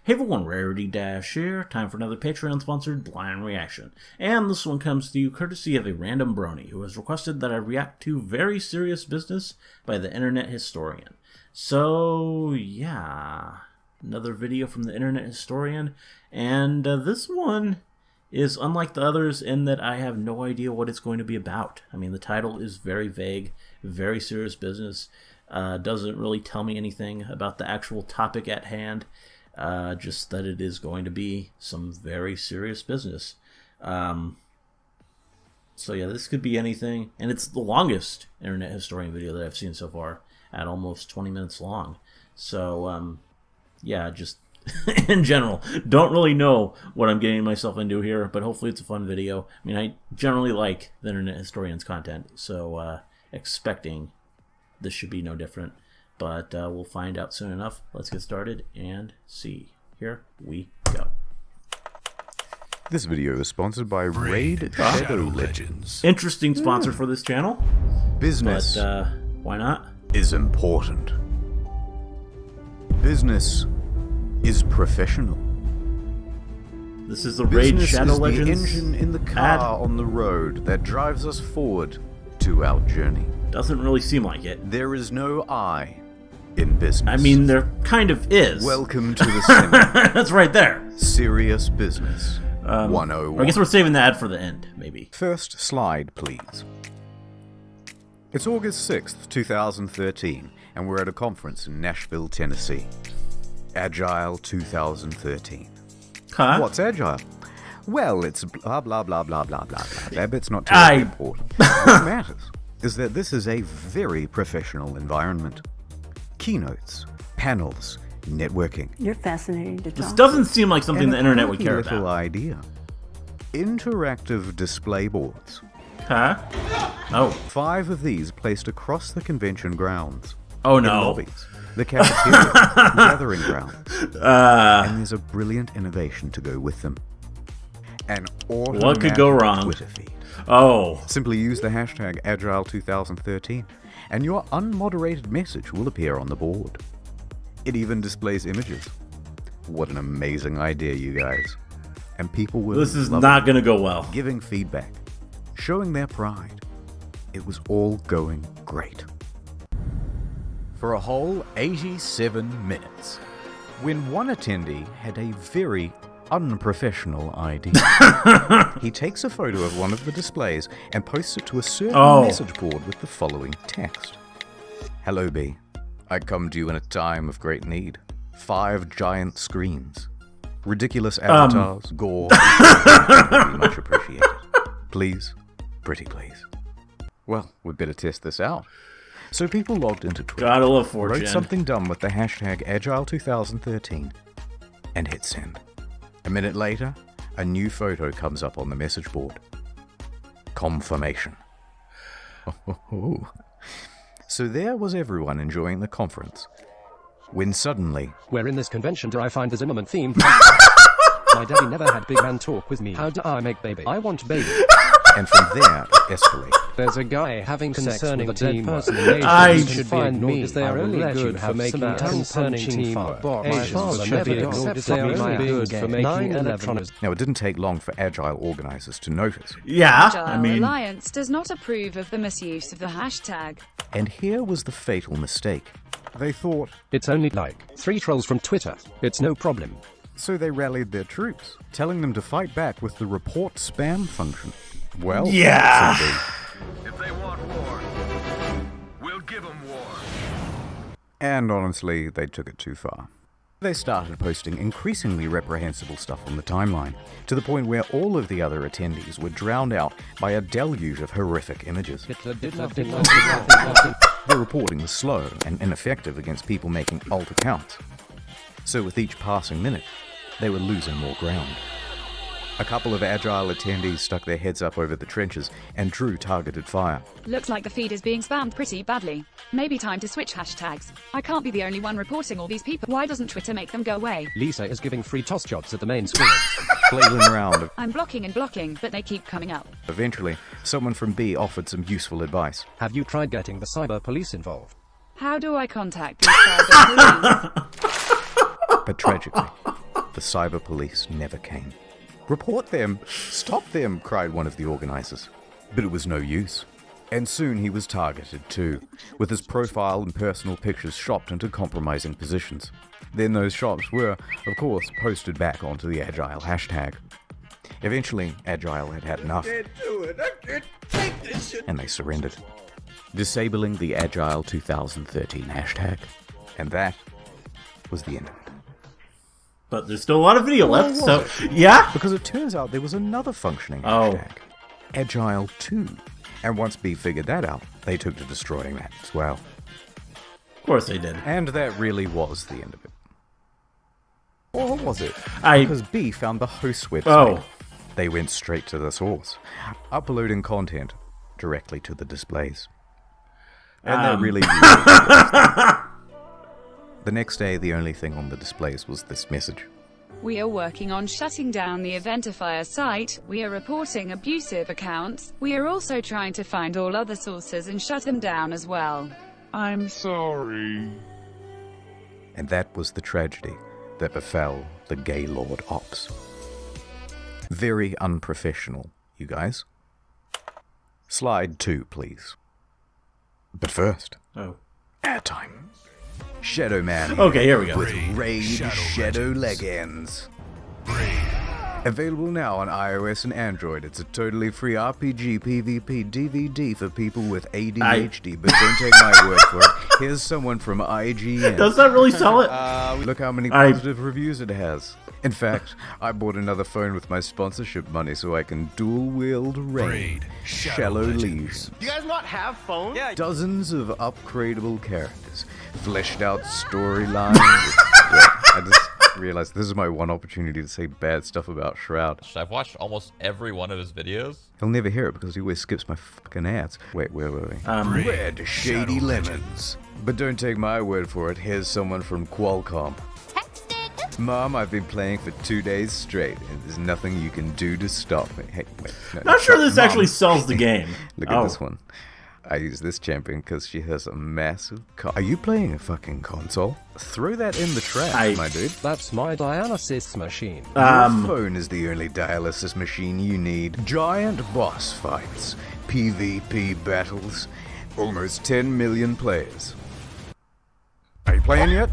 Hey everyone, Rarity Dash here. Time for another Patreon-sponsored blind reaction. And this one comes to you courtesy of a random brony who has requested that I react to Very Serious Business by the Internet Historian. So, yeah, another video from the Internet Historian. And this one is unlike the others in that I have no idea what it's going to be about. I mean, the title is very vague, Very Serious Business. Doesn't really tell me anything about the actual topic at hand. Just that it is going to be some very serious business. So yeah, this could be anything. And it's the longest Internet Historian video that I've seen so far, at almost 20 minutes long. So, yeah, just in general, don't really know what I'm getting myself into here, but hopefully it's a fun video. I mean, I generally like the Internet Historian's content, so expecting this should be no different. But we'll find out soon enough. Let's get started and see. Here we go. This video is sponsored by Raid Shadow Legends. Interesting sponsor for this channel. Business But why not? is important. Business is professional. This is the Raid Business Shadow is Legends the engine in the car ad. on the road that drives us forward to our journey. Doesn't really seem like it. There is no I in business. I mean, there kind of is. Welcome to the center. That's right there. Serious Business 101. I guess we're saving the ad for the end, maybe. First slide, please. It's August 6th, 2013, and we're at a conference in Nashville, Tennessee. Agile 2013. Huh? What's Agile? Well, it's blah, blah, blah, blah, blah, blah, blah. That bit's not terribly important. What matters is that this is a very professional environment. Keynotes, panels, networking. You're fascinating to talk. This doesn't seem like something And the a internet would quirky care little about. idea. Interactive display boards. Huh? Oh. 5 of these placed across the convention grounds. Oh In no. lobbies, the cafeteria, gathering grounds. And there's a brilliant innovation to go with them. An What could go automatic wrong? Twitter feed. Oh. Simply use the hashtag Agile2013, and your unmoderated message will appear on the board. It even displays images. What an amazing idea, you guys. And people will This is love not it. going to go well. Giving feedback, showing their pride. It was all going great. For a whole 87 minutes, when one attendee had a very unprofessional idea. He takes a photo of one of the displays and posts it to a certain message board with the following text. Hello, B. I come to you in a time of great need. 5 giant screens. Ridiculous avatars, gore. Would be much appreciated. Please, pretty please. Well, we'd better test this out. So people logged into Twitter, Gotta love wrote 4chan. something dumb with the hashtag Agile2013, and hit send. A minute later, a new photo comes up on the message board. Confirmation. So there was everyone enjoying the conference, when suddenly... Where in this convention do I find the Zimmerman theme? My daddy never had big man talk with me. How do I make baby? I want baby. And from there, it escalated. There's a guy having sex with a dead person in Asia. I You should find me. As they are only good for making concerning teamwork. Asians should be ignored as they are only good for making electronics. Now, it didn't take long for Agile organizers to notice. Yeah, Agile I mean... Alliance does not approve of the misuse of the hashtag. And here was the fatal mistake. They thought, It's only like 3 trolls from Twitter. It's no problem. so they rallied their troops, telling them to fight back with the report spam function. Well, Yeah. so If they want war, we'll give them war. And honestly, they took it too far. They started posting increasingly reprehensible stuff on the timeline, to the point where all of the other attendees were drowned out by a deluge of horrific images. The reporting was slow and ineffective against people making alt accounts. So with each passing minute, they were losing more ground. A couple of Agile attendees stuck their heads up over the trenches and drew targeted fire. Looks like the feed is being spammed pretty badly. Maybe time to switch hashtags. I can't be the only one reporting all these people. Why doesn't Twitter make them go away? Lisa is giving free toss jobs at the main school. Flailing around. I'm blocking and blocking, but they keep coming up. Eventually, someone from B offered some useful advice. Have you tried getting the cyber police involved? How do I contact these cyber police? But tragically, the cyber police never came. "Report them! Stop them!" cried one of the organizers. But it was no use. And soon he was targeted too, with his profile and personal pictures shopped into compromising positions. Then those shops were, of course, posted back onto the Agile hashtag. Eventually, Agile had had enough, and they surrendered, disabling the Agile 2013 hashtag. And that was the end of it. But there's still a lot of video left, so... Yeah? Because it turns out there was another functioning hashtag, Agile 2. And once B figured that out, they took to destroying that as well. Of course they did. And that really was the end of it. Or was it? Because B found the host website. Oh. They went straight to the source, uploading content directly to the displays. And that really The next day, the only thing on the displays was this message. We are working on shutting down the Eventifier site, we are reporting abusive accounts, we are also trying to find all other sources and shut them down as well. I'm sorry. And that was the tragedy that befell the Gaylord Ops. Very unprofessional, you guys. Slide 2, please. But first, airtime. Shadow Man. Okay, here we go. With Raid Shadow Legends. Available now on iOS and Android. It's a totally free RPG PvP DVD for people with ADHD, but don't take my word for it. Here's someone from IGN. Does that really sell it? Look how many positive reviews it has. In fact, I bought another phone with my sponsorship money so I can dual-wield Raid Shallow Legion. Do you guys not have phones? Yeah. Dozens of upgradable characters, fleshed out storylines. I just realized this is my one opportunity to say bad stuff about Shroud. I've watched almost every one of his videos. He'll never hear it because he always skips my fucking ads. Wait. Red Shady Lemons. But don't take my word for it. Here's someone from Qualcomm. Mom, I've been playing for 2 days straight, and there's nothing you can do to stop me. Hey, wait. No, Not sure this actually sells the game. Look at this one. I use this champion because she has a massive Are you playing a fucking console? Throw that in the trash, my dude. That's my dialysis machine. Your phone is the only dialysis machine you need. Giant boss fights, PvP battles, almost 10 million players. Are you playing yet?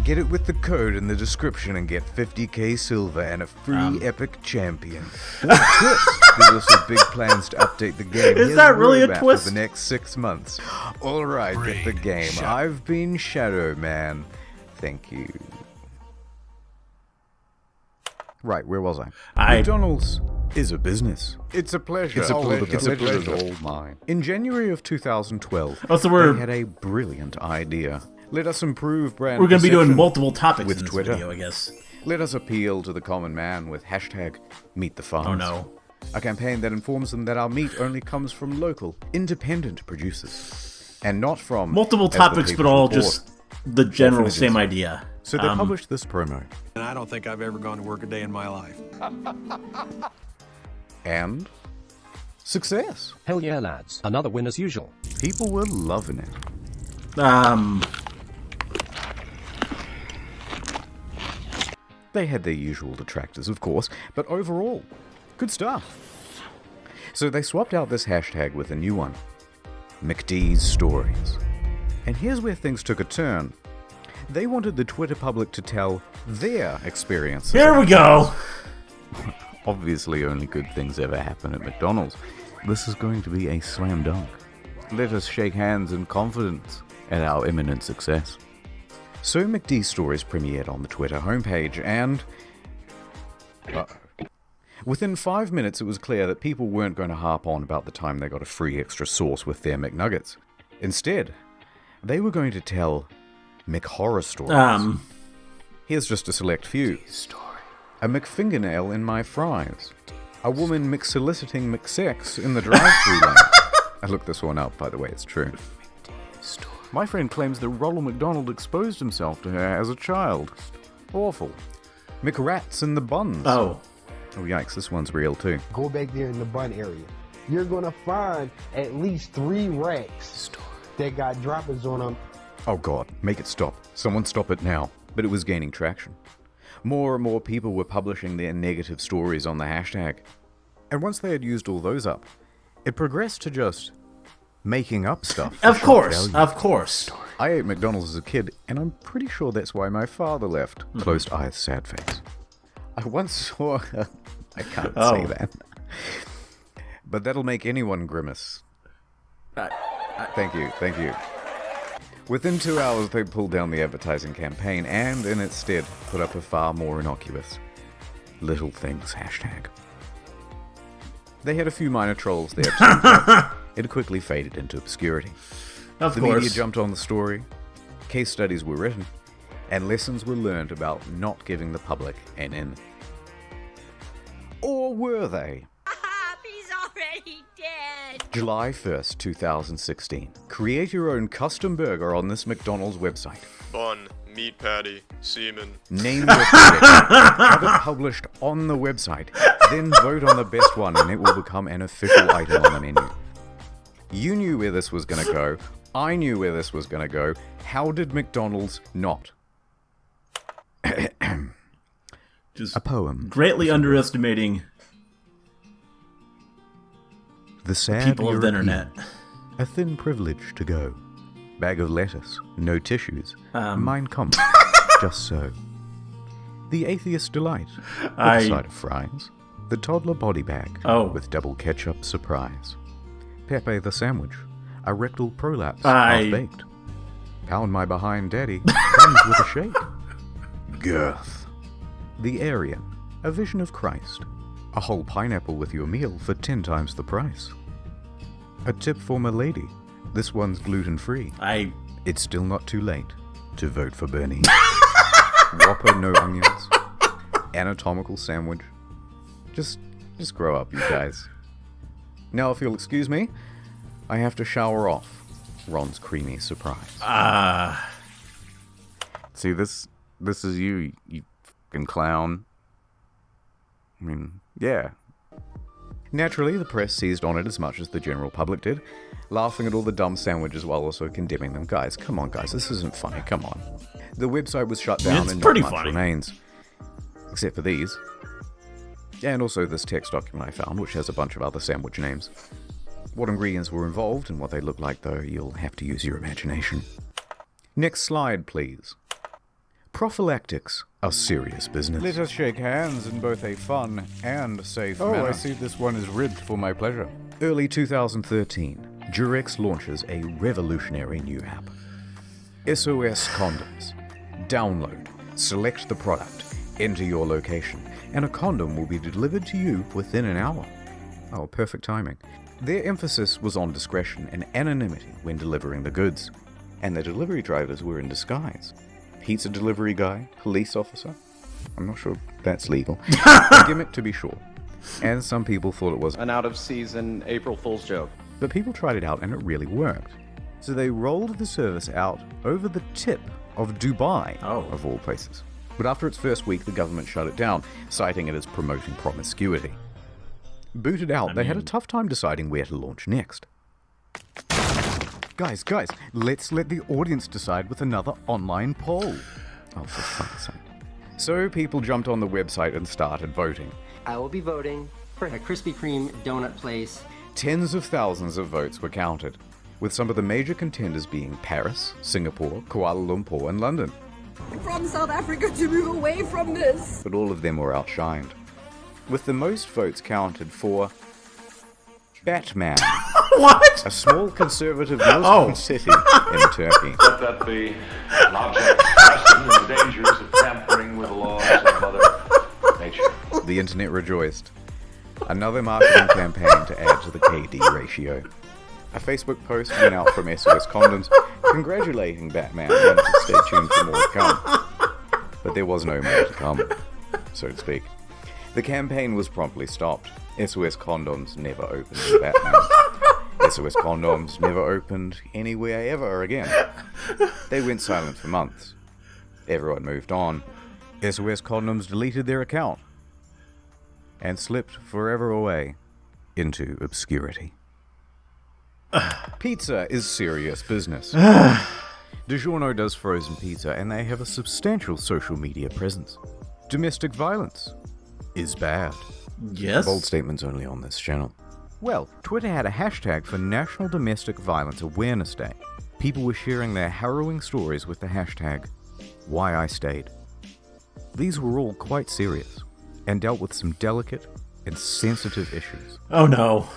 Get it with the code in the description and get 50k silver and a free epic champion. What a twist! There's also big plans to update the game. Is that really a twist? For the next 6 months. Alright, get the game. I've been Shadow Man. Thank you. Right, where was I? McDonald's is a business. It's a pleasure. It's a pleasure all mine. In January of 2012, they had a brilliant idea. Let us improve brand We're going to be doing multiple with topics in this Twitter. video, I guess. Let us appeal to the common man with hashtag #MeetTheFarms. Oh no. A campaign that informs them that our meat only comes from local, independent producers. And not from... Multiple topics, but all just the general same idea. So they published this promo. And I don't think I've ever gone to work a day in my life. And... success. Hell yeah, lads. Another win as usual. People were loving it. They had their usual detractors, of course, but overall, good stuff. So they swapped out this hashtag with a new one, McD's Stories. And here's where things took a turn. They wanted the Twitter public to tell their experiences. Here we go! Obviously, only good things ever happen at McDonald's. This is going to be a slam dunk. Let us shake hands in confidence at our imminent success. So McD's Stories premiered on the Twitter homepage, and... within 5 minutes it was clear that people weren't going to harp on about the time they got a free extra sauce with their McNuggets. Instead, they were going to tell McHorror stories. Here's just a select few. A McFingernail in my fries. A woman McSoliciting McSex in the drive-thru lane. I looked this one up, by the way, it's true. My friend claims that Ronald McDonald exposed himself to her as a child. Awful. McRats in the buns. Oh, yikes, this one's real too. Go back there in the bun area. You're gonna find at least 3 racks that got droppers on them. Oh god, make it stop. Someone stop it now. But it was gaining traction. More and more people were publishing their negative stories on the hashtag. And once they had used all those up, it progressed to just making up stuff. Of course. I ate McDonald's as a kid, and I'm pretty sure that's why my father left. Closed eyes, sad face. I once saw... I can't say that. But that'll make anyone grimace. Thank you. Within 2 hours, they pulled down the advertising campaign and, in its stead, put up a far more innocuous Little Things hashtag. They had a few minor trolls there, but it quickly faded into obscurity. The media jumped on the story, case studies were written, and lessons were learned about not giving the public an in. Or were they? He's already dead. July 1st, 2016. Create your own custom burger on this McDonald's website. Bun, meat patty, semen. Name your project, have it published on the website, then vote on the best one and it will become an official item on the menu. You knew where this was going to go. I knew where this was going to go. How did McDonald's not? Just a poem. Greatly underestimating the sad people of the internet. A thin privilege to go. Bag of lettuce, no tissues. Mein Kampf, just so. The atheist delight, with a side of fries. The toddler body bag, with double ketchup surprise. Pepe the sandwich, a rectal prolapse, half-baked. Pound my behind daddy, comes with a shake. Girth. The Aryan, a vision of Christ. A whole pineapple with your meal for 10 times the price. A tip for my lady, this one's gluten-free. It's still not too late to vote for Bernie. Whopper, no onions. Anatomical sandwich. Just grow up, you guys. Now, if you'll excuse me, I have to shower off Ron's creamy surprise. See, this is you fucking clown. I mean, yeah. Naturally, the press seized on it as much as the general public did, laughing at all the dumb sandwiches while also condemning them. Guys, come on, guys, this isn't funny, come on. The website was shut down and not much remains. Except for these. And also this text document I found, which has a bunch of other sandwich names. What ingredients were involved and what they look like, though, you'll have to use your imagination. Next slide, please. Prophylactics are serious business. Let us shake hands in both a fun and safe manner. I see this one is ribbed for my pleasure. Early 2013, Durex launches a revolutionary new app. SOS Condoms. Download, select the product, enter your location, and a condom will be delivered to you within an hour. Oh, perfect timing. Their emphasis was on discretion and anonymity when delivering the goods, and the delivery drivers were in disguise. Pizza delivery guy, police officer. I'm not sure that's legal. A gimmick to be sure. And some people thought it was an out-of-season April Fool's joke. But people tried it out and it really worked. So they rolled the service out over the tip of Dubai, of all places. But after its first week, the government shut it down, citing it as promoting promiscuity. Booted out, they had a tough time deciding where to launch next. Guys, let's let the audience decide with another online poll. Oh, for fuck's sake. So people jumped on the website and started voting. I will be voting for a Krispy Kreme donut place. Tens of thousands of votes were counted, with some of the major contenders being Paris, Singapore, Kuala Lumpur, and London. From South Africa to move away from this. But all of them were outshined, with the most votes counted for Batman. What? A small conservative Muslim city in Turkey. Let that be an object lesson in the dangers of tampering with the laws of Mother Nature. The internet rejoiced. Another marketing campaign to add to the KD ratio. A Facebook post went out from SOS Condoms congratulating Batman and to stay tuned for more to come. But there was no more to come, so to speak. The campaign was promptly stopped. SOS Condoms never opened in Batman. SOS Condoms never opened anywhere ever again. They went silent for months. Everyone moved on. SOS Condoms deleted their account and slipped forever away into obscurity. Pizza is serious business. DiGiorno does frozen pizza and they have a substantial social media presence. Domestic violence is bad. Yes. Bold statements only on this channel. Well, Twitter had a hashtag for National Domestic Violence Awareness Day. People were sharing their harrowing stories with the hashtag #WhyIStayed. These were all quite serious and dealt with some delicate and sensitive issues. Oh no.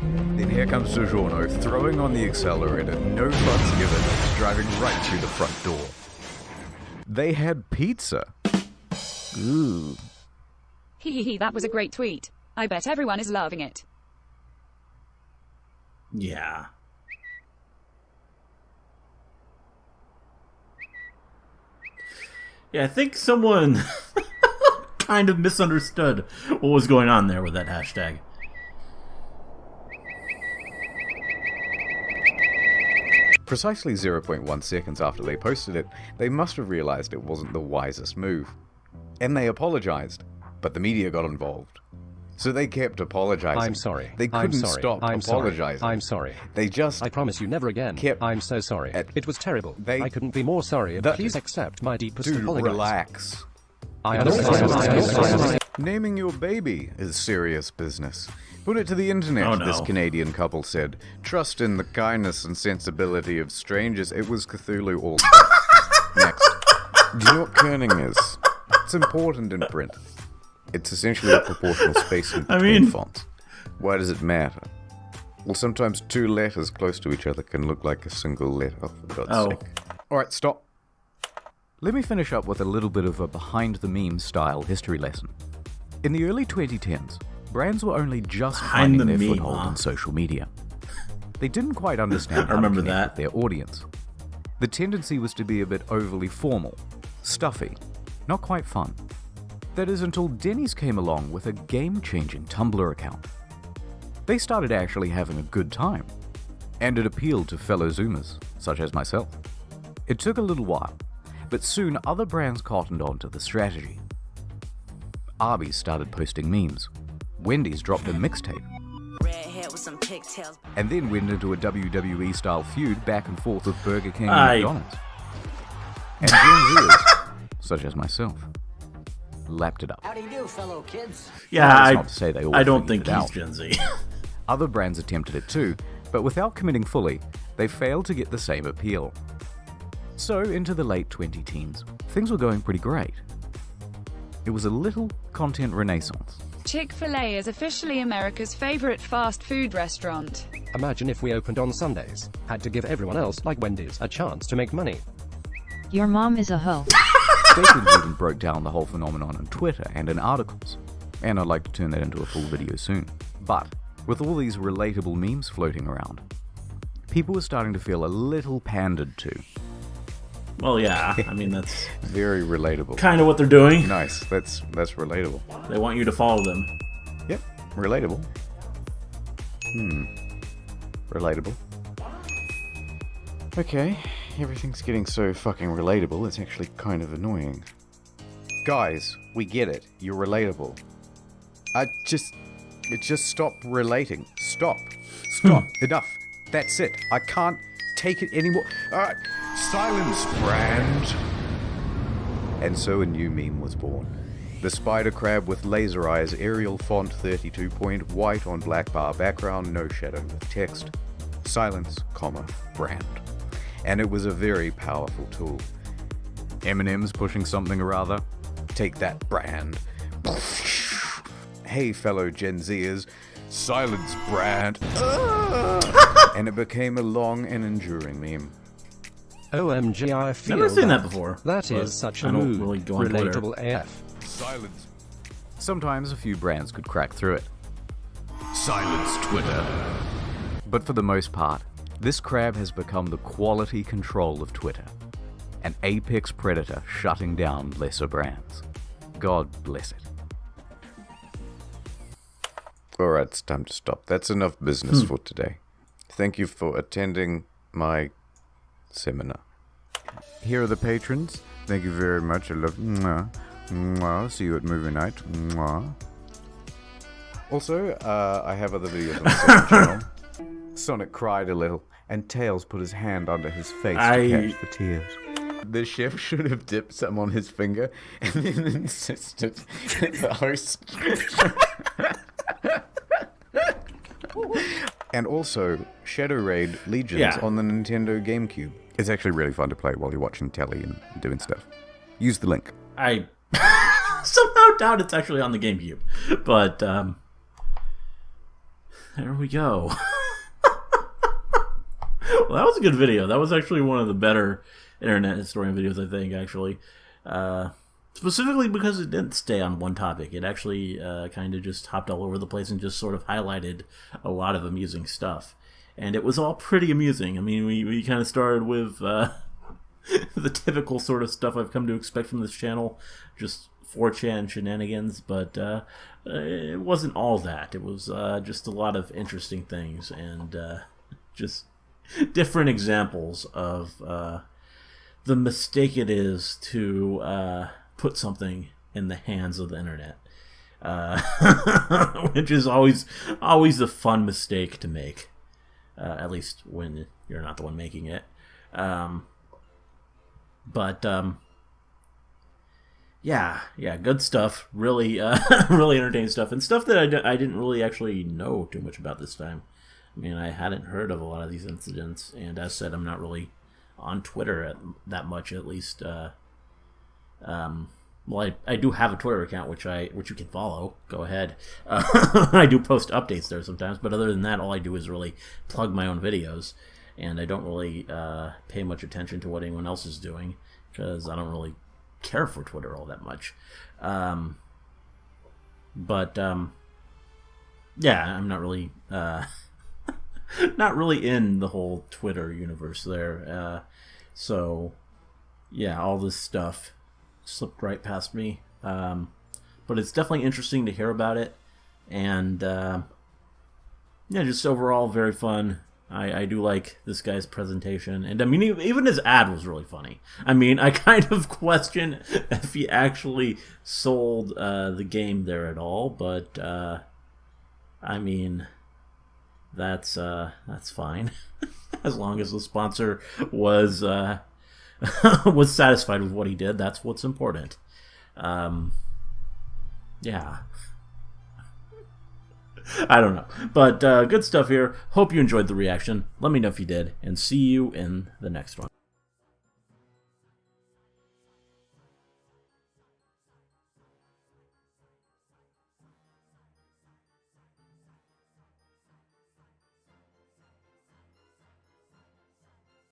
Then here comes DiGiorno throwing on the accelerator, no fucks given, driving right through the front door. They had pizza. Ooh. Hehehe, that was a great tweet. I bet everyone is loving it. Yeah. Yeah, I think someone kind of misunderstood what was going on there with that hashtag. Precisely 0.1 seconds after they posted it, they must have realized it wasn't the wisest move. And they apologized, but the media got involved. So they kept apologizing. I'm sorry. They couldn't stop apologizing. I'm sorry. They just... I promise you never again. I'm so sorry. It was terrible. I couldn't be more sorry. Please accept my deepest apologies. Relax. I understand. Naming your baby is serious business. Put it to the internet, Oh, no. This Canadian couple said. Trust in the kindness and sensibility of strangers. It was Cthulhu all Next. Do you know what kerning is? It's important in print. It's essentially a proportional spacing between fonts. Why does it matter? Well, sometimes two letters close to each other can look like a single letter, for God's sake. Alright, stop. Let me finish up with a little bit of a behind-the-meme style history lesson. In the early 2010s, brands were only just finding their foothold in social media. They didn't quite understand how to connect with their audience. The tendency was to be a bit overly formal, stuffy, not quite fun. That is until Denny's came along with a game-changing Tumblr account. They started actually having a good time, and it appealed to fellow Zoomers, such as myself. It took a little while, but soon other brands cottoned on to the strategy. Arby's started posting memes. Wendy's dropped a mixtape. And then went into a WWE-style feud back and forth with Burger King and McDonald's. And Gen Zers, such as myself, lapped it up. How do you do, fellow kids? Yeah, I don't think he's Gen Z. Other brands attempted it too, but without committing fully, they failed to get the same appeal. So, into the late 2010s, things were going pretty great. It was a little content renaissance. Chick-fil-A is officially America's favorite fast food restaurant. Imagine if we opened on Sundays, had to give everyone else, like Wendy's, a chance to make money. Your mom is a hoe. Staples even broke down the whole phenomenon on Twitter and in articles, and I'd like to turn that into a full video soon. But, with all these relatable memes floating around, people were starting to feel a little pandered to. Well, yeah, I mean, that's... very relatable. Kind of what they're doing. Nice, that's relatable. They want you to follow them. Yep, relatable. Relatable. Okay, everything's getting so fucking relatable, it's actually kind of annoying. Guys, we get it, you're relatable. Just stop relating. Stop. Enough. That's it. I can't take it anymore. Alright, silence, brand. And so a new meme was born. The spider crab with laser eyes, Arial font 32 point, white on black bar background, no shadow with text. Silence, comma, brand. And it was a very powerful tool. Eminem's pushing something or other. Take that, brand. Hey, fellow Gen Zers, silence, brand. And it became a long and enduring meme. OMG, I feel never seen that before. That is such a I don't mood. really go on Relatable Twitter. AF. Silence. Sometimes a few brands could crack through it. Silence, Twitter. But for the most part, this crab has become the quality control of Twitter. An apex predator shutting down lesser brands. God bless it. Alright, it's time to stop. That's enough business for today. Thank you for attending my seminar. Here are the patrons. Thank you very much. I love you. Mwah. Mwah. See you at movie night. Mwah. Also, I have other videos on the second channel. Sonic cried a little, and Tails put his hand under his face to catch the tears. the chef should have dipped some on his finger and then insisted that the host. And also, Shadow Raid Legions on the Nintendo GameCube. It's actually really fun to play while you're watching telly and doing stuff. Use the link. I somehow doubt it's actually on the GameCube, but there we go. Well, that was a good video. That was actually one of the better internet historian videos, I think, actually. Specifically because it didn't stay on one topic. It actually kind of just hopped all over the place and just sort of highlighted a lot of amusing stuff. And it was all pretty amusing. I mean, we kind of started with the typical sort of stuff I've come to expect from this channel, just 4chan shenanigans, but it wasn't all that. It was just a lot of interesting things and just different examples of the mistake it is to put something in the hands of the internet, which is always a fun mistake to make, at least when you're not the one making it. Yeah, good stuff. Really, really entertaining stuff, and stuff that I didn't really actually know too much about this time. I mean, I hadn't heard of a lot of these incidents, and as said, I'm not really on Twitter that much, at least. Well, I do have a Twitter account, which you can follow. Go ahead. I do post updates there sometimes, but other than that, all I do is really plug my own videos, and I don't really pay much attention to what anyone else is doing, because I don't really care for Twitter all that much. Yeah, I'm not really not really in the whole Twitter universe there. So yeah, all this stuff slipped right past me. But it's definitely interesting to hear about it, and yeah, just overall very fun. I do like this guy's presentation, and I mean, even his ad was really funny. I mean, I kind of question if he actually sold the game there at all, but I mean, that's fine as long as the sponsor was was satisfied with what he did. That's what's important. Yeah. I don't know. But good stuff here. Hope you enjoyed the reaction. Let me know if you did, and see you in the next one.